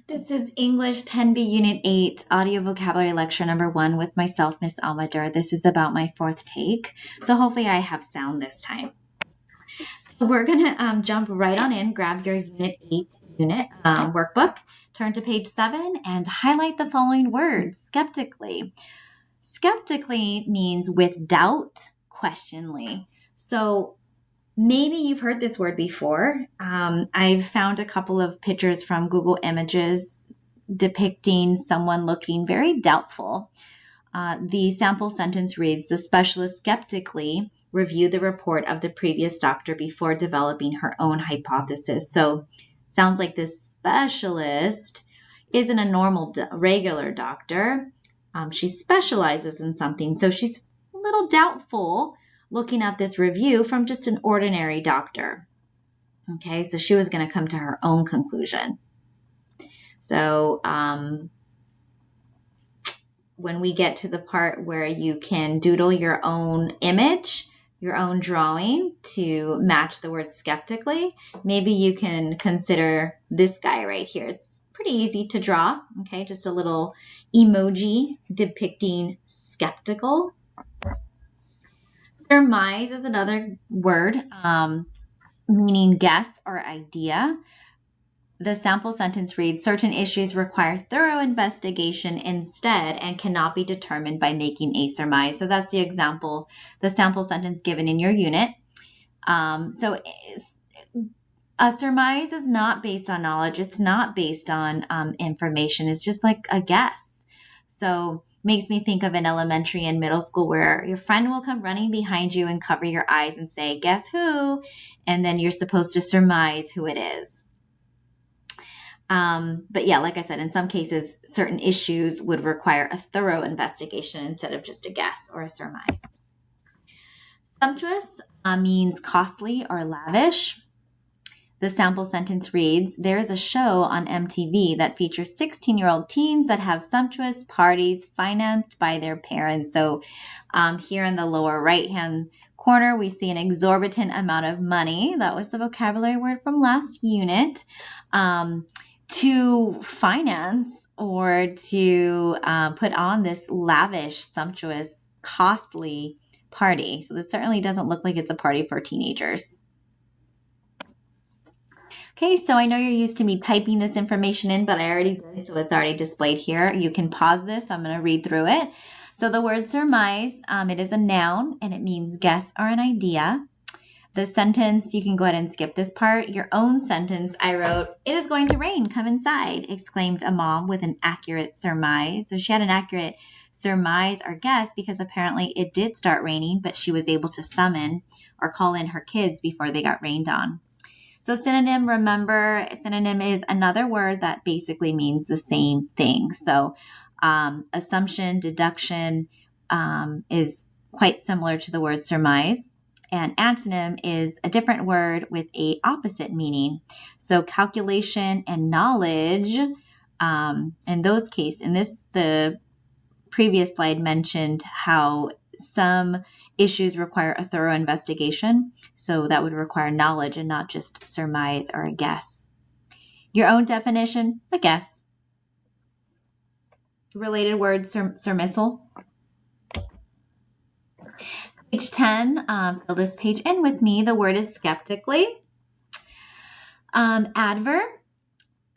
This is English 10B Unit 8, Audio Vocabulary Lecture number 1 with myself, Miss Almadur. This is about my 4th take, so hopefully I have sound this time. We're going to jump right on in, grab your Unit 8 workbook, turn to page 7, and highlight the following words, skeptically. Skeptically means with doubt, questioningly. So maybe you've heard this word before. I've found a couple of pictures from Google Images depicting someone looking very doubtful. The sample sentence reads, the specialist skeptically reviewed the report of the previous doctor before developing her own hypothesis. So sounds like this specialist isn't a normal, regular doctor. She specializes in something. So she's a little doubtful looking at this review from just an ordinary doctor. Okay, so she was going to come to her own conclusion. So when we get to the part where you can doodle your own image, your own drawing to match the word skeptically, maybe you can consider this guy right here. It's pretty easy to draw, okay? Just a little emoji depicting skeptical. Surmise is another word meaning guess or idea. The sample sentence reads, certain issues require thorough investigation instead and cannot be determined by making a surmise. So that's the example, the sample sentence given in your unit. So a surmise is not based on knowledge. It's not based on information. It's just like a guess. So makes me think of an elementary and middle school where your friend will come running behind you and cover your eyes and say, guess who? And then you're supposed to surmise who it is. But yeah, like I said, in some cases, certain issues would require a thorough investigation instead of just a guess or a surmise. Sumptuous means costly or lavish. The sample sentence reads, there is a show on MTV that features 16-year-old teens that have sumptuous parties financed by their parents. So here in the lower right-hand corner, we see an exorbitant amount of money. That was the vocabulary word from last unit. To finance or to put on this lavish, sumptuous, costly party. So this certainly doesn't look like it's a party for teenagers. Okay, so I know you're used to me typing this information in, but I already did, so it's already displayed here. You can pause this. I'm going to read through it. So the word surmise, it is a noun, and it means guess or an idea. The sentence, you can go ahead and skip this part. Your own sentence, I wrote, it is going to rain, come inside, exclaimed a mom with an accurate surmise. So she had an accurate surmise or guess because apparently it did start raining, but she was able to summon or call in her kids before they got rained on. So synonym, remember, synonym is another word that basically means the same thing. So assumption, deduction is quite similar to the word surmise. And antonym is a different word with a opposite meaning. So calculation and knowledge, in those cases, the previous slide mentioned how some issues require a thorough investigation. So that would require knowledge and not just surmise or a guess. Your own definition, a guess. Related words, surmisal. Page 10, fill this page in with me. The word is skeptically. Adverb,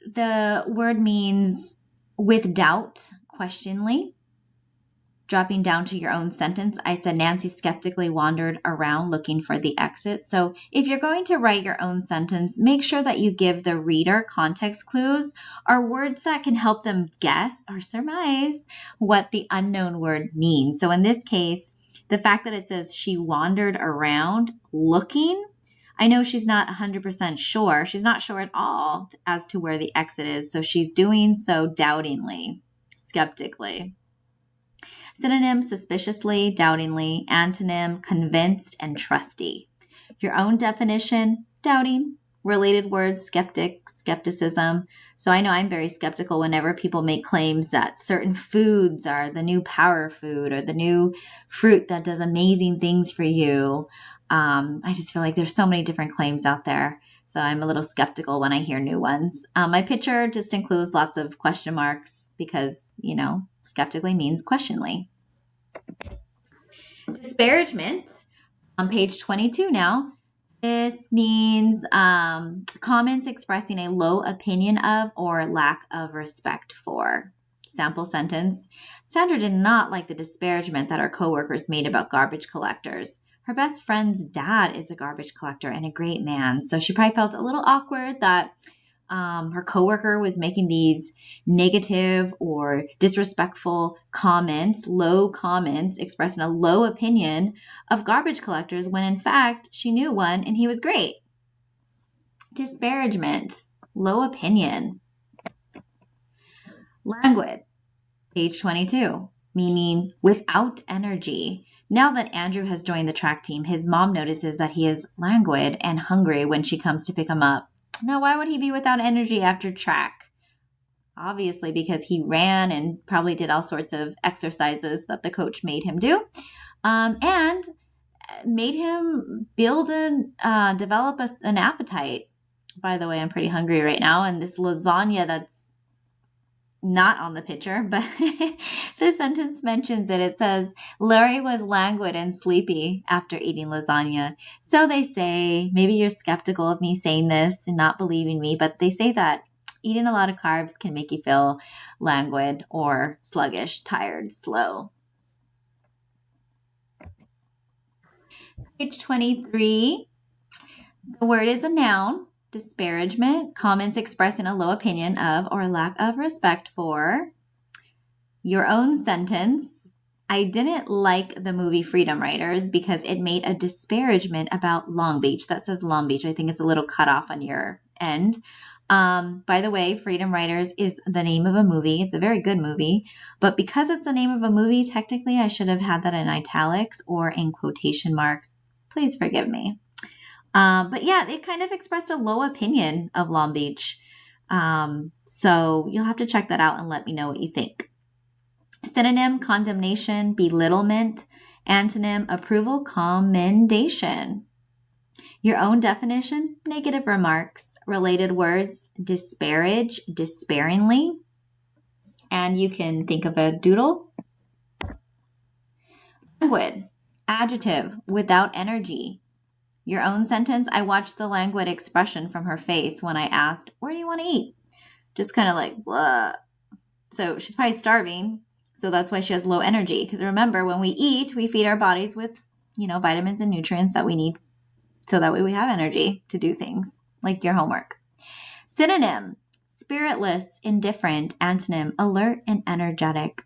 the word means with doubt, questioningly. Dropping down to your own sentence, I said Nancy skeptically wandered around looking for the exit. So if you're going to write your own sentence, make sure that you give the reader context clues or words that can help them guess or surmise what the unknown word means. So in this case, the fact that it says she wandered around looking, I know she's not 100% sure. She's not sure at all as to where the exit is. So she's doing so doubtingly, skeptically. Synonym, suspiciously, doubtingly. Antonym, convinced and trusty. Your own definition, doubting. Related words, skeptic, skepticism. So I know I'm very skeptical whenever people make claims that certain foods are the new power food or the new fruit that does amazing things for you. I just feel like there's so many different claims out there. So I'm a little skeptical when I hear new ones. My picture just includes lots of question marks because, skeptically means questionly. Disparagement, on page 22 now. This means comments expressing a low opinion of or lack of respect for. Sample sentence. Sandra did not like the disparagement that her coworkers made about garbage collectors. Her best friend's dad is a garbage collector and a great man, so she probably felt a little awkward that her coworker was making these negative or disrespectful comments, low comments, expressing a low opinion of garbage collectors when in fact she knew one and he was great. Disparagement, low opinion. Languid, page 22, meaning without energy. Now that Andrew has joined the track team, his mom notices that he is languid and hungry when she comes to pick him up. Now, why would he be without energy after track? Obviously, because he ran and probably did all sorts of exercises that the coach made him do, and made him build and develop an appetite. By the way, I'm pretty hungry right now, and this lasagna that's not on the picture, but the sentence mentions it. It says, Larry was languid and sleepy after eating lasagna. So they say, maybe you're skeptical of me saying this and not believing me, but they say that eating a lot of carbs can make you feel languid or sluggish, tired, slow. Page 23, the word is a noun. Disparagement, comments expressing a low opinion of or lack of respect for. Your own sentence. I didn't like the movie Freedom Writers because it made a disparagement about Long Beach. That says Long Beach. I think it's a little cut off on your end. By the way, Freedom Writers is the name of a movie. It's a very good movie. But because it's the name of a movie, technically I should have had that in italics or in quotation marks. Please forgive me. But yeah, it kind of expressed a low opinion of Long Beach. So you'll have to check that out and let me know what you think. Synonym, condemnation, belittlement. Antonym, approval, commendation. Your own definition, negative remarks. Related words, disparage, despairingly. And you can think of a doodle. Languid, adjective, without energy. Your own sentence, I watched the languid expression from her face when I asked, where do you want to eat? Just kind of like, blah. So she's probably starving. So that's why she has low energy. Because remember, when we eat, we feed our bodies with, vitamins and nutrients that we need. So that way we have energy to do things like your homework. Synonym, spiritless, indifferent. Antonym, alert and energetic.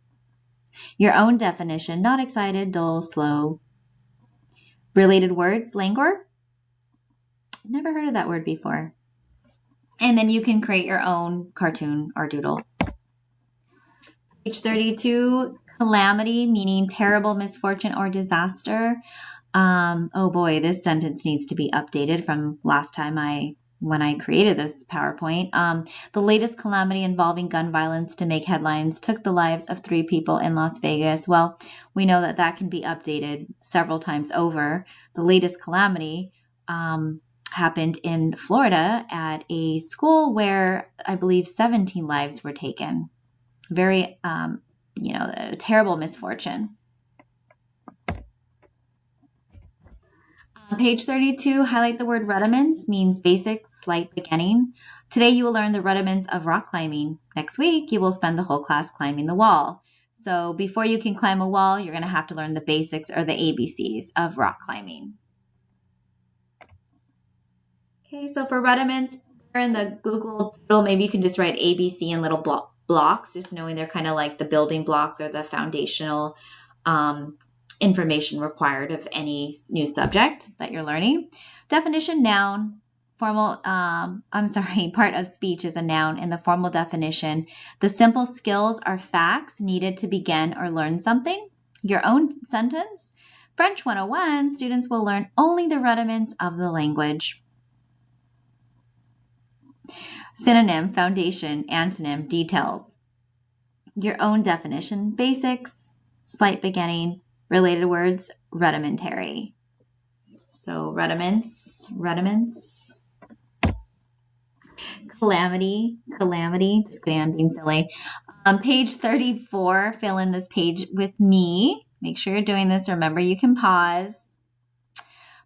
Your own definition, not excited, dull, slow. Related words, languor. Never heard of that word before. And then you can create your own cartoon or doodle. Page 32, calamity, meaning terrible misfortune or disaster. Oh boy, this sentence needs to be updated from last time when I created this PowerPoint. The latest calamity involving gun violence to make headlines took the lives of 3 people in Las Vegas. Well, we know that can be updated several times over. The latest calamity happened in Florida at a school where I believe 17 lives were taken. Very, a terrible misfortune. On page 32, highlight the word rudiments, means basic, slight beginning. Today you will learn the rudiments of rock climbing. Next week, you will spend the whole class climbing the wall. So before you can climb a wall, you're going to have to learn the basics or the ABCs of rock climbing. Okay, so for rudiments, in the Google Doodle, maybe you can just write ABC in little blocks, just knowing they're kind of like the building blocks or the foundational information required of any new subject that you're learning. Definition, noun. Part of speech is a noun. In the formal definition, the simple skills are facts needed to begin or learn something. Your own sentence. French 101, students will learn only the rudiments of the language. Synonym, foundation. Antonym, details. Your own definition, basics, slight beginning. Related words, rudimentary. So rudiments. Calamity. I'm being silly. Page 34, fill in this page with me. Make sure you're doing this. Remember, you can pause.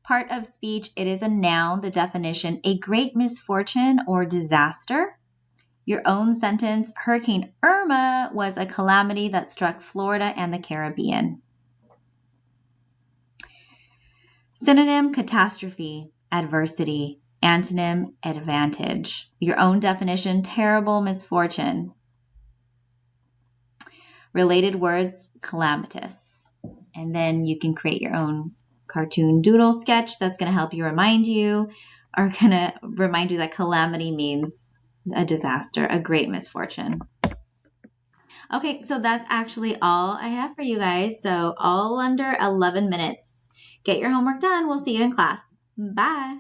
Part of speech, it is a noun. The definition, a great misfortune or disaster. Your own sentence, Hurricane Irma was a calamity that struck Florida and the Caribbean. Synonym, catastrophe, adversity. Antonym, advantage. Your own definition, terrible misfortune. Related words, calamitous. And then you can create your own cartoon doodle sketch that's going to help you remind you that calamity means a disaster, a great misfortune. Okay, so that's actually all I have for you guys. So all under 11 minutes. Get your homework done. We'll see you in class. Bye.